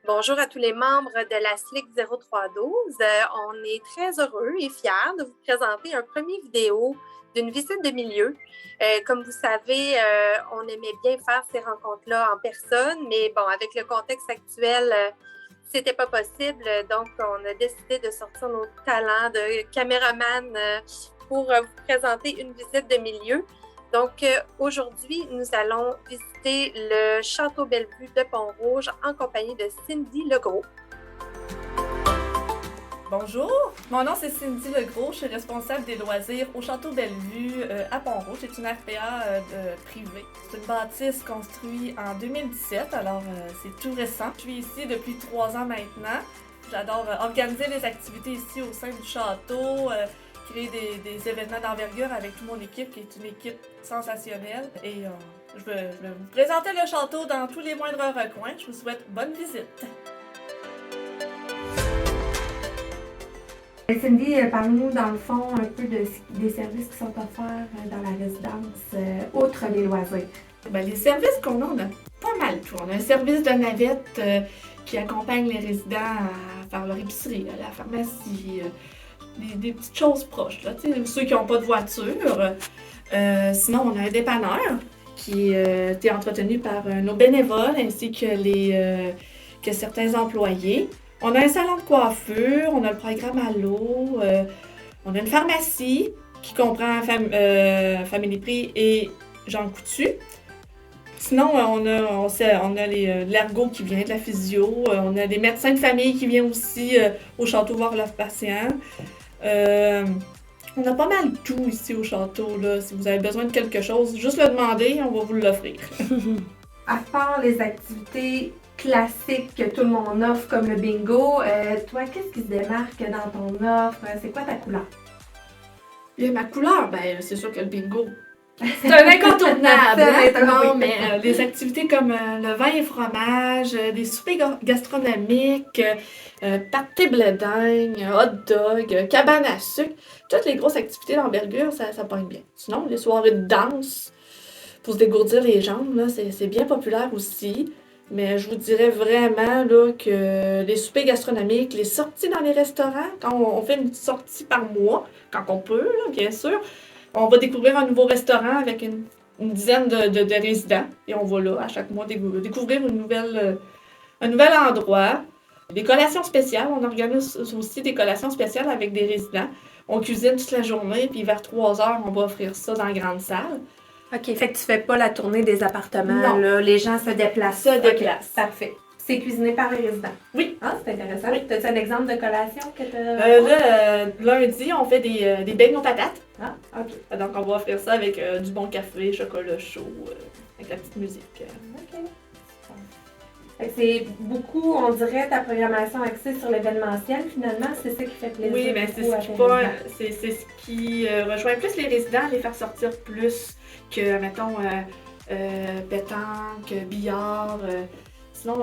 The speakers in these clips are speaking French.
Bonjour à tous les membres de la SLIC 0312. On est très heureux et fiers de vous présenter un premier vidéo d'une visite de milieu. Comme vous savez, on aimait bien faire ces rencontres-là en personne, mais bon, avec le contexte actuel, c'était pas possible. Donc, on a décidé de sortir nos talents de caméraman pour vous présenter une visite de milieu. Donc, aujourd'hui, nous allons visiter le Château Bellevue de Pont-Rouge en compagnie de Cindy Legros. Bonjour, mon nom c'est Cindy Legros, je suis responsable des loisirs au Château Bellevue à Pont-Rouge. C'est une RPA privée. C'est une bâtisse construite en 2017, alors c'est tout récent. Je suis ici depuis 3 ans maintenant. J'adore organiser les activités ici au sein du château, créer des événements d'envergure avec toute mon équipe, qui est une équipe sensationnelle. Et je vais vous présenter le château dans tous les moindres recoins. Je vous souhaite bonne visite. Cindy, parle-nous dans le fond un peu des services qui sont offerts dans la résidence, outre les loisirs. Les services qu'on a, on a pas mal tout. On a un service de navette qui accompagne les résidents à faire leur épicerie, à la pharmacie, des petites choses proches, là, ceux qui n'ont pas de voiture. Sinon, on a un dépanneur qui est entretenu par nos bénévoles ainsi que certains employés. On a un salon de coiffure, on a le programme à l'eau, on a une pharmacie qui comprend Family Prix et Jean Coutu. Sinon, on a l'ergo qui vient de la physio, on a des médecins de famille qui viennent aussi au château voir leurs patients. On a pas mal tout ici au château, là. Si vous avez besoin de quelque chose, juste le demander, on va vous l'offrir. À part les activités classiques que tout le monde offre, comme le bingo, toi, qu'est-ce qui se démarque dans ton offre? C'est quoi ta couleur? Et ma couleur, c'est sûr que le bingo, c'est un incontournable. Non, mais des activités comme le vin et fromage, des soupers gastronomiques, party bledin, hot dog, cabane à sucre, toutes les grosses activités d'envergure, ça pogne bien. Sinon, les soirées de danse, pour se dégourdir les jambes, là, c'est bien populaire aussi. Mais je vous dirais vraiment là, que les soupers gastronomiques, les sorties dans les restaurants, quand on fait une sortie par mois, quand on peut, là, bien sûr, on va découvrir un nouveau restaurant avec une dizaine de résidents. Et on va là, à chaque mois, découvrir un nouvel endroit. Des collations spéciales, on organise aussi des collations spéciales avec des résidents. On cuisine toute la journée, puis vers 3 heures, on va offrir ça dans la grande salle. OK, fait que tu fais pas la tournée des appartements, non. Là, les gens se déplacent. Okay, parfait. C'est cuisiné par les résidents? Oui. Ah, c'est intéressant. Oui. As-tu un exemple de collation que tu as? Lundi, on fait des beignes aux patates. Ah, OK. Donc, on va offrir ça avec du bon café, chocolat chaud, avec la petite musique. OK. C'est beaucoup, on dirait, ta programmation axée sur l'événementiel, finalement, c'est ça qui fait plaisir. Oui, mais c'est ce qui rejoint plus les résidents, les faire sortir plus que, mettons, pétanque, billard. Sinon,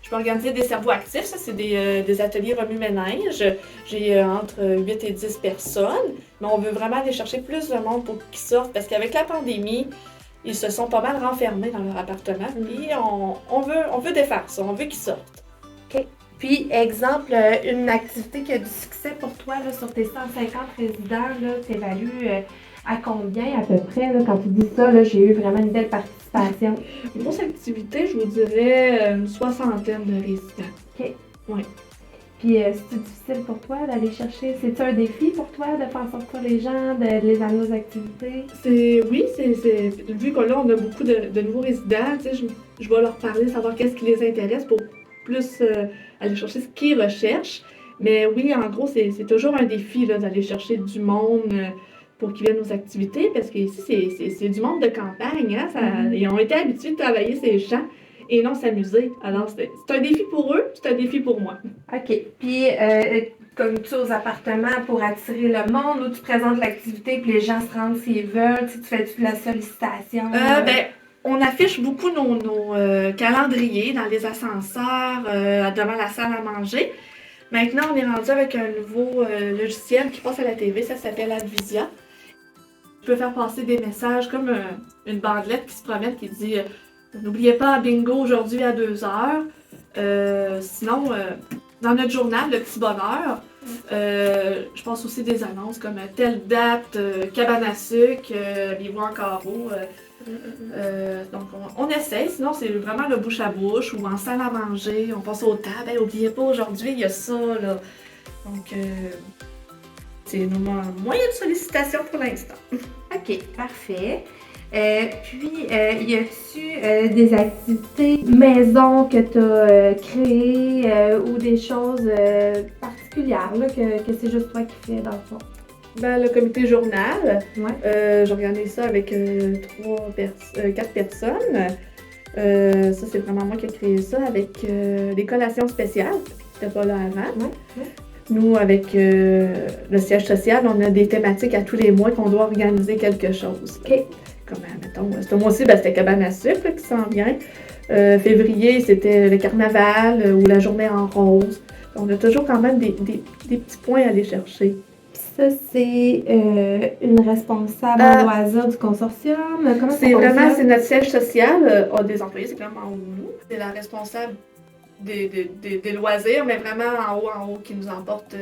je peux organiser des cerveaux actifs, ça c'est des ateliers remue-ménage. J'ai entre 8 et 10 personnes, mais on veut vraiment aller chercher plus de monde pour qu'ils sortent, parce qu'avec la pandémie, ils se sont pas mal renfermés dans leur appartement, puis on veut défaire ça, on veut qu'ils sortent. OK. Puis, exemple, une activité qui a du succès pour toi, là, sur tes 150 résidents, tu évalues à combien à peu près, là, quand tu dis ça, là, j'ai eu vraiment une belle participation? Une grosse activité, je vous dirais une 60aine de résidents. OK. Oui. Puis, c'est difficile pour toi d'aller chercher? C'est-tu un défi pour toi de faire sortir les gens, de les amener aux activités? Oui, vu que là, on a beaucoup de nouveaux résidents, je vais leur parler, savoir qu'est-ce qui les intéresse pour plus aller chercher ce qu'ils recherchent. Mais oui, en gros, c'est toujours un défi là, d'aller chercher du monde pour qu'ils viennent aux activités, parce qu'ici, c'est du monde de campagne. Hein, ils ont été habitués de travailler ces gens et non s'amuser. Alors, c'est un défi pour eux, c'est un défi pour moi. OK. Puis, comme tu aux appartements pour attirer le monde, ou tu présentes l'activité puis les gens se rendent s'ils veulent, tu fais-tu de la sollicitation? On affiche beaucoup nos calendriers dans les ascenseurs, devant la salle à manger. Maintenant, on est rendu avec un nouveau logiciel qui passe à la TV, ça s'appelle Advisia. Je peux faire passer des messages comme une bandelette qui se promène qui dit « N'oubliez pas bingo aujourd'hui à 2h ». Sinon, dans notre journal, Le Petit Bonheur, je passe aussi des annonces comme telle date, cabane à sucre, les en carreau. Donc, on essaie. Sinon, c'est vraiment le bouche à bouche ou en salle à manger. On passe au tables. Hey, oubliez pas, aujourd'hui, il y a ça. Là. Donc, c'est nos moyens de sollicitation pour l'instant. OK, parfait. Puis, y a-tu des activités maison que tu as créées ou des choses particulières là, que c'est juste toi qui fais dans le fond? Ben, le comité journal, Ouais. j'organise ça avec 4 personnes. Ça, c'est vraiment moi qui ai créé ça avec des collations spéciales. C'était pas là avant. Ouais. Nous, avec le siège social, on a des thématiques à tous les mois qu'on doit organiser quelque chose. OK. Comme, mettons, ce mois-ci, c'était cabane à sucre là, qui s'en vient. Février, c'était le carnaval ou la journée en rose. On a toujours quand même des petits points à aller chercher. Ça, c'est une responsable en loisirs du consortium. Comment ça C'est vraiment, fonctionne? c'est notre siège social, a des employés, c'est vraiment nous. C'est la responsable des loisirs, mais vraiment en haut, qui nous emporte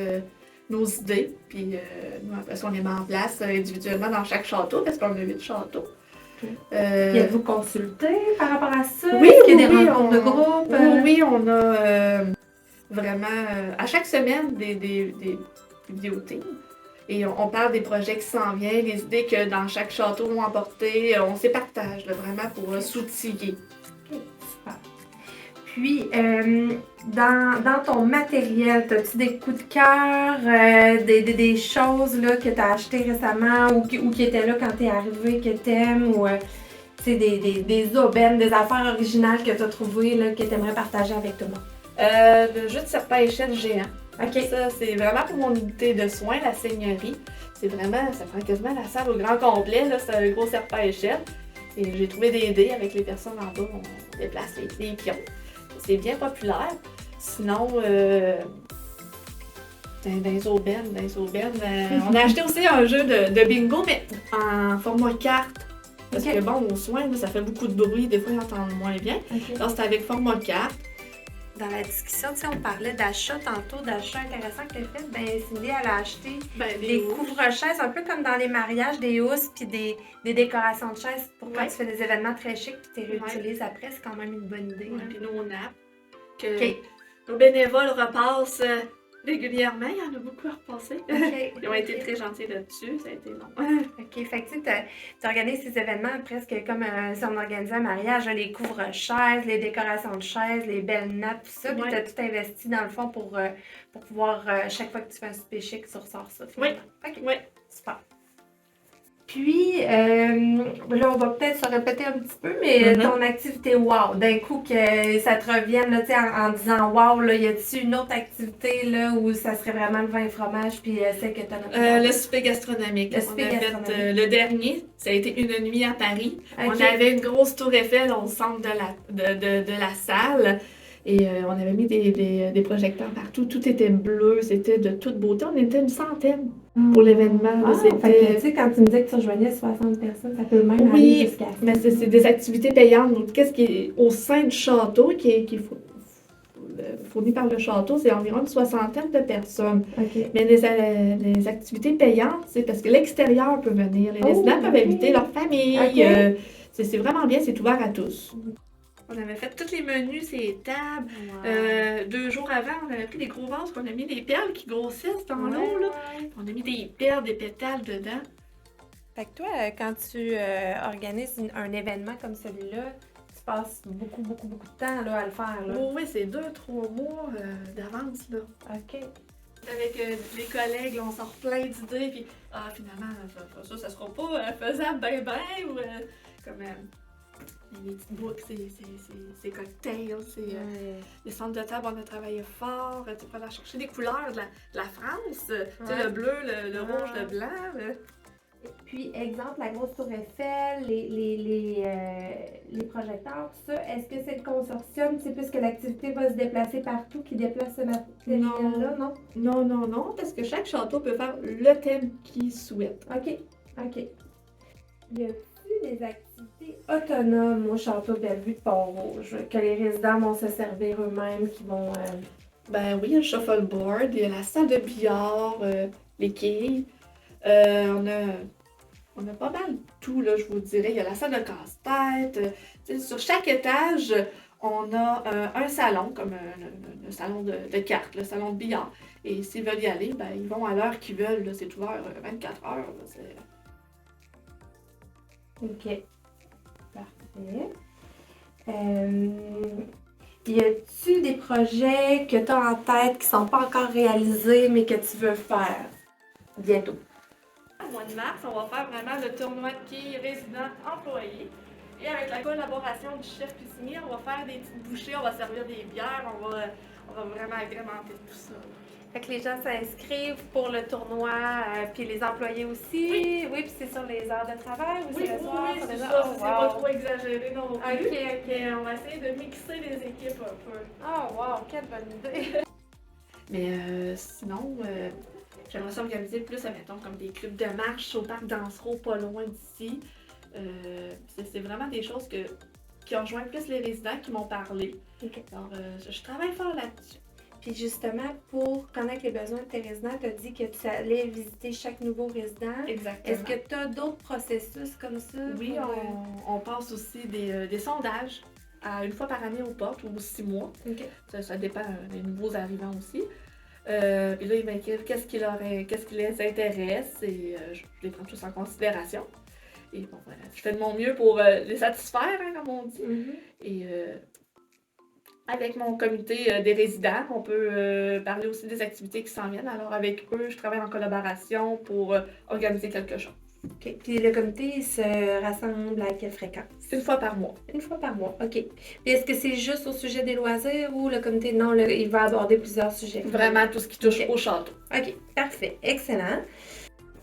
nos idées. Puis nous, après ça, on les met en place individuellement dans chaque château, parce qu'on a 8 châteaux. Puis êtes-vous consulté par rapport à ça? Oui, Est-ce qu'il y a des oui, rencontres de groupe? Oui, on a vraiment, à chaque semaine, des vidéoteams. Et on parle des projets qui s'en viennent, des idées que dans chaque château vont emporter. On se partage là, vraiment pour s'outiller. Ok, super. Puis, dans ton matériel, as-tu des coups de cœur, des choses là, que tu as achetées récemment ou qui étaient là quand tu es arrivé, que tu aimes, ou des aubaines, des affaires originales que tu as trouvées, là, que tu aimerais partager avec tout le monde? Le jeu de serpent à échelle géant. OK. Ça, c'est vraiment pour mon unité de soins, la seigneurie. C'est vraiment, ça prend quasiment la salle au grand complet. Là, c'est un gros serpent à échelle. Et j'ai trouvé des dés avec les personnes en bas. On déplace les pions. C'est bien populaire. Sinon, dans les aubaines, on a acheté aussi un jeu de bingo, mais en format carte. Parce OK. que bon, aux soins, là, ça fait beaucoup de bruit. Des fois, ils entendent moins bien. OK. Alors, c'est avec format carte. Dans la discussion, on parlait d'achats tantôt, d'achats intéressants que tu as fait. Ben, Cindy, elle a acheté des couvre-chaises, un peu comme dans les mariages, des housses puis des décorations de chaises pour quand tu fais des événements très chics puis tu les réutilises après. C'est quand même une bonne idée. Ouais, puis nos nappes, que OK. nos bénévoles repassent régulièrement. Il y en a beaucoup à repasser. OK. Ils ont été très gentils là-dessus. Ça a été long. OK. Fait que tu organises ces événements presque comme si on organisait un mariage, là, les couvre-chaises, les décorations de chaises, les belles nappes, tout ça. Puis tu as tout investi dans le fond pour pouvoir, chaque fois que tu fais un souper chic, tu ressors ça. Finalement. OK. Oui. Super. Puis, là, on va peut-être se répéter un petit peu, mais ton activité wow, d'un coup que ça te revienne là, en disant wow, là, y a-t-il une autre activité là, où ça serait vraiment le vin et fromage, puis celle que tu as Le souper gastronomique. Le souper on a gastronomique. fait le dernier. Ça a été une nuit à Paris. OK. On avait une grosse tour Eiffel au centre de la salle. Et on avait mis des projecteurs partout. Tout était bleu. C'était de toute beauté. On était une centaine pour l'événement. Ah, fait que, tu sais, quand tu me disais que tu rejoignais 60 personnes, ça peut même aller jusqu'à ça. Mais c'est des activités payantes. Donc, qu'est-ce qui est au sein du château, qui est fourni par le château, c'est environ une soixantaine de personnes. OK. Mais les activités payantes, c'est parce que l'extérieur peut venir. Les résidents peuvent inviter leur famille. OK. C'est vraiment bien, c'est ouvert à tous. On avait fait tous les menus, ces tables. Wow. 2 jours avant, on avait pris des gros vases, qu'on a mis des perles qui grossissent dans l'eau. Là. On a mis des perles, des pétales dedans. Fait que toi, quand tu organises un événement comme celui-là, tu passes beaucoup de temps là, à le faire. Là. Oh, oui, c'est 2-3 mois d'avance. Là. OK. Avec les collègues, là, on sort plein d'idées, puis finalement, ça sera pas faisable ben, ou comme les petites boucles, c'est cocktails, les centres de table, on a travaillé fort, pour aller chercher des couleurs de la France, tu sais, le bleu, le rouge, le blanc. Puis, exemple, la grosse tour Eiffel, les projecteurs, tout ça, est-ce que c'est le consortium, puisque l'activité va se déplacer partout, qui déplace ce matériel-là, non? Non, parce que chaque château peut faire le thème qu'il souhaite. OK. Y a-t-il des activités autonomes au Château Bellevue de Pont-Rouge, que les résidents vont se servir eux-mêmes, qui vont... Ben oui, il y a le shuffleboard, il y a la salle de billard, les quilles. On a pas mal tout, là, je vous dirais. Il y a la salle de casse-tête. Sur chaque étage, on a un salon, comme un salon de cartes, le salon de billard. Et s'ils veulent y aller, ben, ils vont à l'heure qu'ils veulent. Là, c'est ouvert 24 heures. Là, OK. Parfait. Y a-tu des projets que tu as en tête qui sont pas encore réalisés, mais que tu veux faire bientôt? Au mois de mars, on va faire vraiment le tournoi de quilles résidents-employés. Et avec la collaboration du chef cuisinier, on va faire des petites bouchées, on va servir des bières, on va vraiment agrémenter tout ça. Fait que les gens s'inscrivent pour le tournoi, puis les employés aussi. Oui, puis c'est sur les heures de travail ou c'est le soir? Oui, sur c'est les ça, heures? c'est pas trop exagéré non plus. OK. Mais on va essayer de mixer les équipes un peu. Oh, wow, quelle bonne idée! Mais sinon, j'aimerais ça organiser plus, admettons, comme des clubs de marche au parc Dansereau, pas loin d'ici. C'est vraiment des choses qui ont rejoint plus les résidents qui m'ont parlé. OK. Alors, je travaille fort là-dessus. Puis justement, pour connaître les besoins de tes résidents, tu as dit que tu allais visiter chaque nouveau résident. Exactement. Est-ce que tu as d'autres processus comme ça? Oui, on passe aussi des sondages à une fois par année aux portes ou 6 mois. OK. Ça dépend des nouveaux arrivants aussi. Puis là, ils m'écrivent qu'est-ce qui les intéresse et je les prends tous en considération. Et bon, voilà, je fais de mon mieux pour les satisfaire, hein, comme on dit. Mm-hmm. Et avec mon comité des résidents, on peut parler aussi des activités qui s'en viennent. Alors avec eux, je travaille en collaboration pour organiser quelque chose. OK. Puis le comité il se rassemble à quelle fréquence? Une fois par mois. Une fois par mois, OK. Puis est-ce que c'est juste au sujet des loisirs ou le comité, non, il va aborder plusieurs sujets? Vraiment tout ce qui touche OK. au château. OK, parfait. Excellent.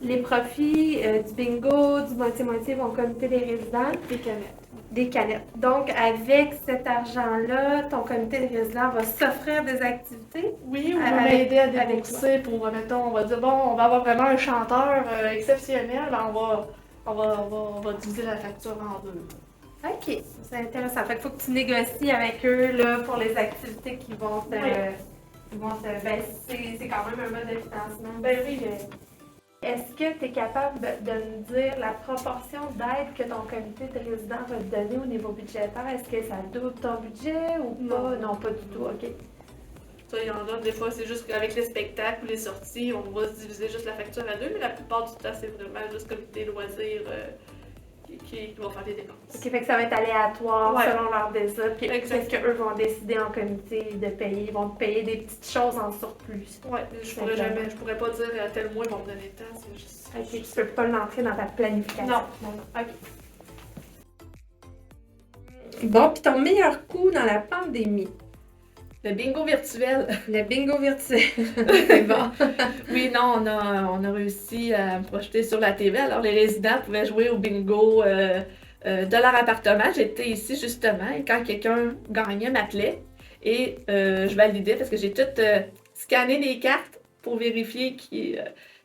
Les profits du bingo, du moitié-moitié vont au comité des résidents. Des canettes. Des canettes. Donc, avec cet argent-là, ton comité de résidents va s'offrir des activités. Oui, on va m'aider à débourser pour, mettons, on va dire, bon, on va avoir vraiment un chanteur exceptionnel, ben on va diviser la facture en deux. OK, c'est intéressant. Fait qu'il faut que tu négocies avec eux là, pour les activités qui vont te... Ben, c'est quand même un mode de financement. Ben oui, Est-ce que tu es capable de me dire la proportion d'aide que ton comité de résidents va te donner au niveau budgétaire? Est-ce que ça double ton budget ou pas? Non, pas du tout. OK. Ça, il y en a des fois, c'est juste qu'avec les spectacles ou les sorties, on va se diviser juste la facture à deux, mais la plupart du temps, c'est vraiment juste comité loisirs qui vont faire des dépenses. OK, fait que ça va être aléatoire selon leur désir. Puis qu'est-ce qu'eux vont décider en comité de payer? Ils vont te payer des petites choses en surplus. Ouais, je pourrais pas dire à tel mois ils vont me donner tant, c'est juste. OK, tu peux pas l'entrer dans ta planification. Non. OK. Bon, puis ton meilleur coup dans la pandémie? Le bingo virtuel. Le bingo virtuel. C'est bon. Oui, non, on a réussi à me projeter sur la TV. Alors, les résidents pouvaient jouer au bingo de leur appartement. J'étais ici, justement, et quand quelqu'un gagnait, m'appelait et je validais parce que j'ai tout scanné les cartes pour vérifier qui...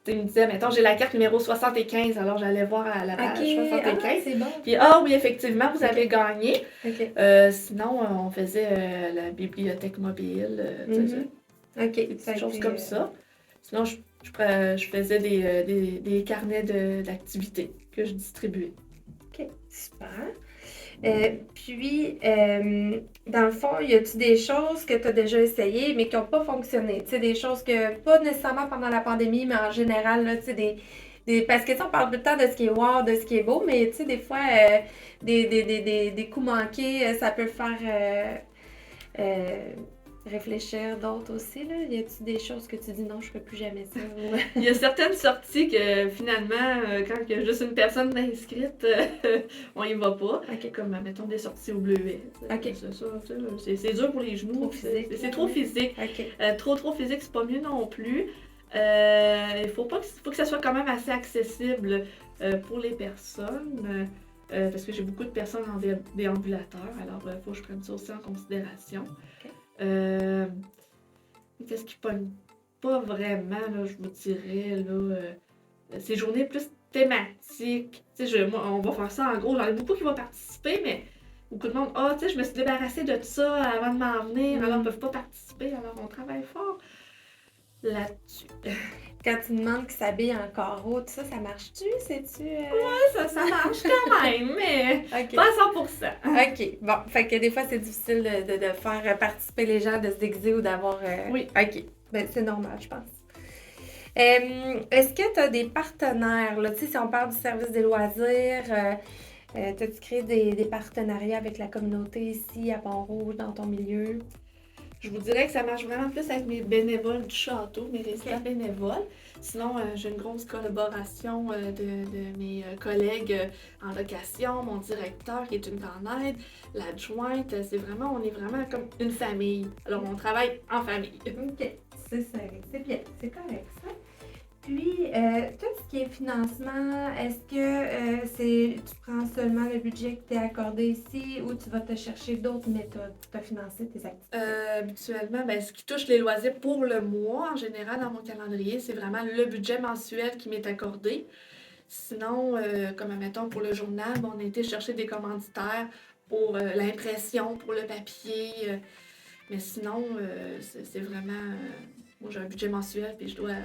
il me disait, mettons, j'ai la carte numéro 75, alors j'allais voir à la page 75. C'est bon. Puis, oui, effectivement, vous avez gagné. OK. Sinon, on faisait la bibliothèque mobile, OK. des petites choses comme ça. Sinon, je faisais des carnets d'activités que je distribuais. OK, super. Puis, dans le fond, y a-tu des choses que tu as déjà essayées mais qui n'ont pas fonctionné? Tu sais, des choses que, pas nécessairement pendant la pandémie, mais en général, là, tu sais, parce que, tu sais, on parle tout le temps de ce qui est wow, de ce qui est beau, mais, tu sais, des fois, des coups manqués, ça peut faire réfléchir d'autres aussi, là. Y a-tu des choses que tu dis non, je ferai plus jamais ça? Il y a certaines sorties que, finalement, quand il y a juste une personne inscrite, on y va pas. OK. Comme, mettons, des sorties au bleuet. OK. C'est ça, c'est dur pour les genoux. Trop physique. C'est trop physique. OK. Trop physique, c'est pas mieux non plus. Il faut que ça soit quand même assez accessible pour les personnes. Parce que j'ai beaucoup de personnes en déambulateur, alors il faut que je prenne ça aussi en considération. OK. Qu'est-ce qui pogne pas vraiment, là, je vous dirais, là, ces journées plus thématiques. Tu sais, moi, on va faire ça en gros. J'en ai beaucoup qui vont participer, mais beaucoup de monde, tu sais, je me suis débarrassée de ça avant de m'en venir, alors ils ne peuvent pas participer. Alors, on travaille fort là-dessus. Quand tu demandes qu'ils s'habillent en carreau, tout ça, ça marche-tu? C'est-tu... Ça marche quand même, mais OK. pas à 100%. OK. Bon, fait que des fois, c'est difficile de faire participer les gens, de se déguiser ou d'avoir... Oui. OK. Ben, c'est normal, je pense. Est-ce que tu as des partenaires, là? Tu sais, si on parle du service des loisirs, t'as-tu créé des partenariats avec la communauté ici, à Pont-Rouge, dans ton milieu? Je vous dirais que ça marche vraiment plus avec mes bénévoles du château, mes résidents bénévoles. Sinon, j'ai une grosse collaboration de mes collègues en location, mon directeur qui est une grande aide, l'adjointe. On est vraiment comme une famille. Alors, on travaille en famille. OK. C'est bien. C'est correct, ça. Puis, tout ce qui est financement, est-ce que tu prends seulement le budget que t'es accordé ici ou tu vas te chercher d'autres méthodes pour te financer tes activités? Habituellement, ce qui touche les loisirs pour le mois, en général, dans mon calendrier, c'est vraiment le budget mensuel qui m'est accordé. Sinon, comme admettons pour le journal, on a été chercher des commanditaires pour l'impression, pour le papier. Mais sinon, c'est vraiment... moi, j'ai un budget mensuel puis je dois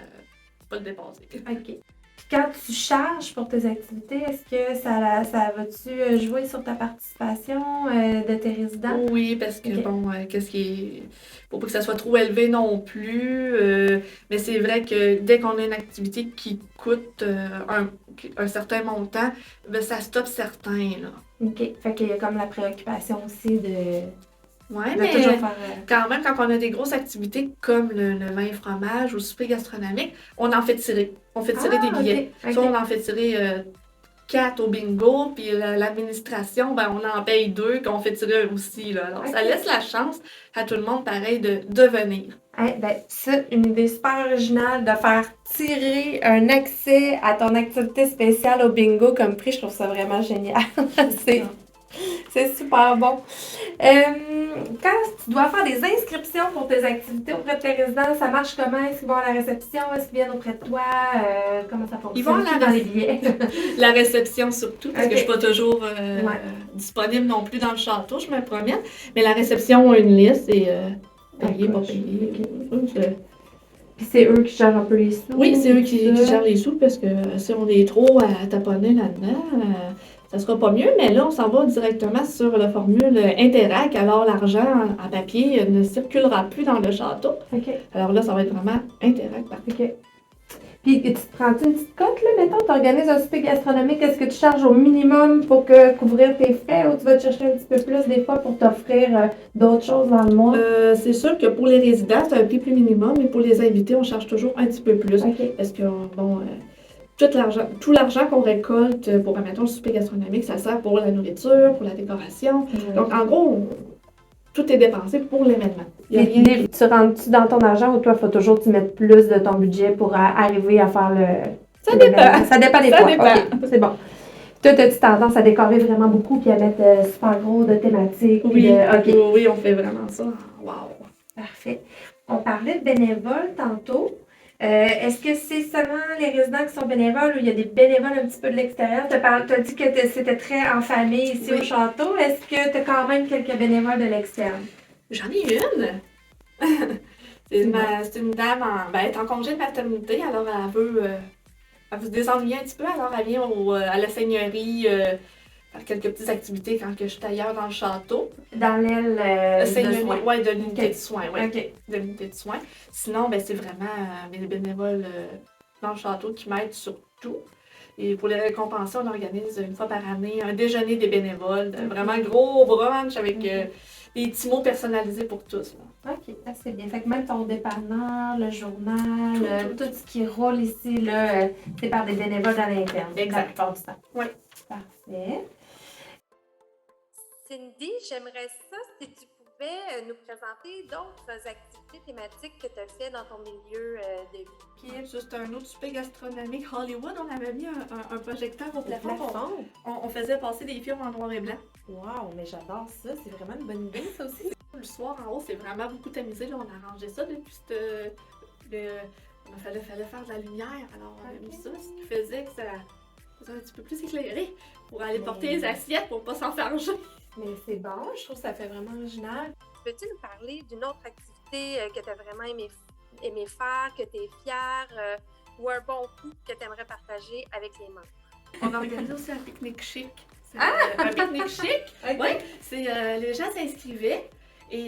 pas le dépasser. OK. Puis quand tu charges pour tes activités, est-ce que ça va-tu jouer sur ta participation de tes résidents? Oui, parce que OK. qu'est-ce qui est... Faut pas que ça soit trop élevé non plus. Mais c'est vrai que dès qu'on a une activité qui coûte un certain montant, ça stoppe certains, là. OK. Fait qu'il y a comme la préoccupation aussi de Mais toujours faire... quand même, quand on a des grosses activités comme le vin et fromage ou le souper gastronomique, on en fait tirer. On fait tirer des billets. OK. Soit on en fait tirer 4 au bingo, puis l'administration, on en paye 2 qu'on fait tirer eux aussi. Là. Alors, ça laisse la chance à tout le monde, pareil, de venir. C'est une idée super originale de faire tirer un accès à ton activité spéciale au bingo comme prix. Je trouve ça vraiment génial. C'est super bon. Quand tu dois faire des inscriptions pour tes activités auprès de tes résidents, ça marche comment? Est-ce qu'ils vont à la réception? Est-ce qu'ils viennent auprès de toi? Comment ça fonctionne? Ils vont dans les billets? La réception surtout, parce que je ne suis pas toujours Ouais. disponible non plus dans le château, je me promène. Mais la réception a une liste et payé, pas payé. Puis c'est eux qui gèrent un peu les sous? Oui, c'est eux qui gèrent les sous parce que si on est trop à taponner là-dedans, ça sera pas mieux. Mais là, on s'en va directement sur la formule Interac. Alors, l'argent en papier ne circulera plus dans le château. OK. Alors là, ça va être vraiment Interac partout. OK. Puis, tu te prends-tu une petite cote, là, mettons, tu organises un souper gastronomique, est-ce que tu charges au minimum pour couvrir tes frais ou tu vas te chercher un petit peu plus des fois pour t'offrir d'autres choses dans le mois? C'est sûr que pour les résidents, c'est un prix plus minimum, mais pour les invités, on charge toujours un petit peu plus. OK. Parce que, tout l'argent qu'on récolte pour, mettons, le souper gastronomique, ça sert pour la nourriture, pour la décoration. Donc, en gros, tout est dépensé pour l'événement. Tu rentres-tu dans ton argent ou toi, il faut toujours que tu mettes plus de ton budget pour arriver à faire le... Ça dépend. Ça dépend des Ça fois. dépend. OK, c'est bon. Toi, as-tu tendance à décorer vraiment beaucoup puis à mettre super gros de thématiques? Oui, OK. oui, on fait vraiment ça. Wow! Parfait. On parlait de bénévoles tantôt. Est-ce que c'est seulement les résidents qui sont bénévoles ou il y a des bénévoles un petit peu de l'extérieur? Tu as dit que c'était très en famille ici au château. Est-ce que tu as quand même quelques bénévoles de l'externe? J'en ai une! c'est une dame, elle est en congé de maternité, alors elle veut se désennuyer un petit peu, alors elle vient à la seigneurie faire quelques petites activités quand je suis ailleurs dans le château. Dans l'aile de soins? Oui, de l'unité de soins, oui. OK. De l'unité de soins. Sinon, c'est vraiment mes bénévoles dans le château qui m'aident sur tout. Et pour les récompenser, on organise une fois par année un déjeuner des bénévoles, vraiment gros brunch avec des petits mots personnalisés pour tous. Là. OK, c'est bien. Fait que même ton dépanneur, le journal, tout ce qui roule ici, là, c'est par des bénévoles à l'interne. Exact. La plupart du temps. Oui. Parfait. Cindy, j'aimerais ça si tu pouvais nous présenter d'autres activités thématiques que tu as fait dans ton milieu de vie. Puis juste un autre souper gastronomique Hollywood, on avait mis un projecteur au plafond. On faisait passer des films en noir et blanc. Wow, mais j'adore ça. C'est vraiment une bonne idée, ça aussi. Le soir, en haut, c'est vraiment beaucoup tamisé. Là, on a arrangé ça depuis il fallait faire de la lumière. Alors, on a mis ça, ce qui faisait que ça un petit peu plus éclairé pour aller porter les assiettes pour pas s'enfarger. Mais c'est bon, je trouve que ça fait vraiment original. Peux-tu nous parler d'une autre activité que tu as vraiment aimé faire, que tu es fière, ou un bon coup que tu aimerais partager avec les membres? On organise aussi un pique-nique chic. Un pique-nique chic, Okay. oui. Les gens s'inscrivaient et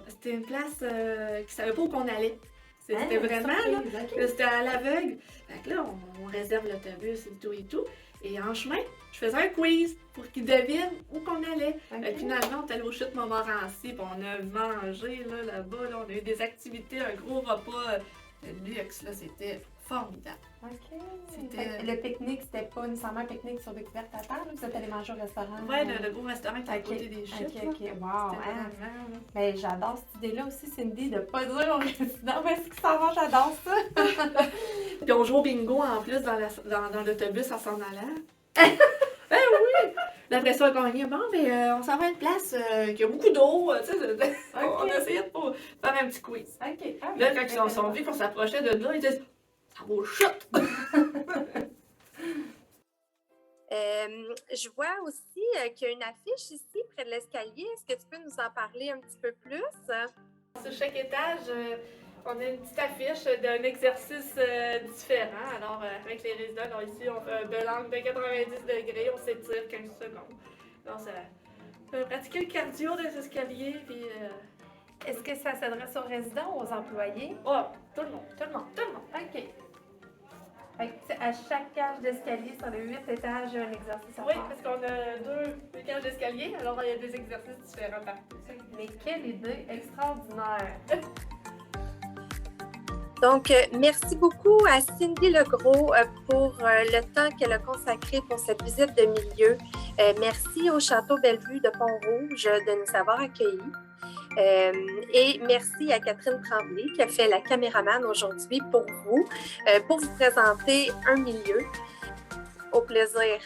c'était une place qu'ils ne savaient pas où qu'on allait. C'était vraiment, là, c'était à l'aveugle. Fait que là, on réserve l'autobus et tout. Et en chemin, je faisais un quiz pour qu'ils devinent où qu'on allait. Okay. Finalement, on est allé au chute Montmorency, puis on a mangé là-bas. Là, on a eu des activités, un gros repas de luxe. Là, c'était formidable. OK. C'était- Le pique-nique, c'était pas nécessairement un pique-nique sur découverte à terre, vous êtes allé manger au restaurant? Ouais, le gros restaurant qui est à Ok, côté des chutes. OK, là. OK. Wow, C'était hein? vraiment, là. Ben, j'adore cette idée-là aussi, Cindy, de pas dire au résident où est-ce qu'il s'en va, j'adore ça. Puis on joue au bingo en plus dans l'autobus en s'en allant. Ben oui! Après ça, on a gagné. Bon, mais on s'en va à une place qui a beaucoup d'eau. Tu sais, on a essayé de faire un petit quiz. OK. Ah, Là, ben, quand ils sont vus qu'on s'approchait de là, ils disent ça va au chute! Je vois aussi qu'il y a une affiche ici près de l'escalier. Est-ce que tu peux nous en parler un petit peu plus? Sur chaque étage, on a une petite affiche d'un exercice différent. Alors, avec les résidents, alors ici, on fait un bel angle de 90 degrés, on s'étire 15 secondes. Donc, ça fait pratiquer le cardio des escaliers, puis... Est-ce que ça s'adresse aux résidents ou aux employés? Oh, tout le monde. Tout le monde. Tout le monde. OK. Fait que, à chaque cage d'escalier sur les 8 étages, il y a un exercice à Oui, faire. parce qu'on a deux cages d'escalier, alors il y a des exercices différents partout. Mais quelle idée extraordinaire! Donc, merci beaucoup à Cindy Legros pour le temps qu'elle a consacré pour cette visite de milieu. Merci au Château Bellevue de Pont-Rouge de nous avoir accueillis. Et merci à Catherine Tremblay qui a fait la caméraman aujourd'hui pour vous présenter un milieu. Au plaisir.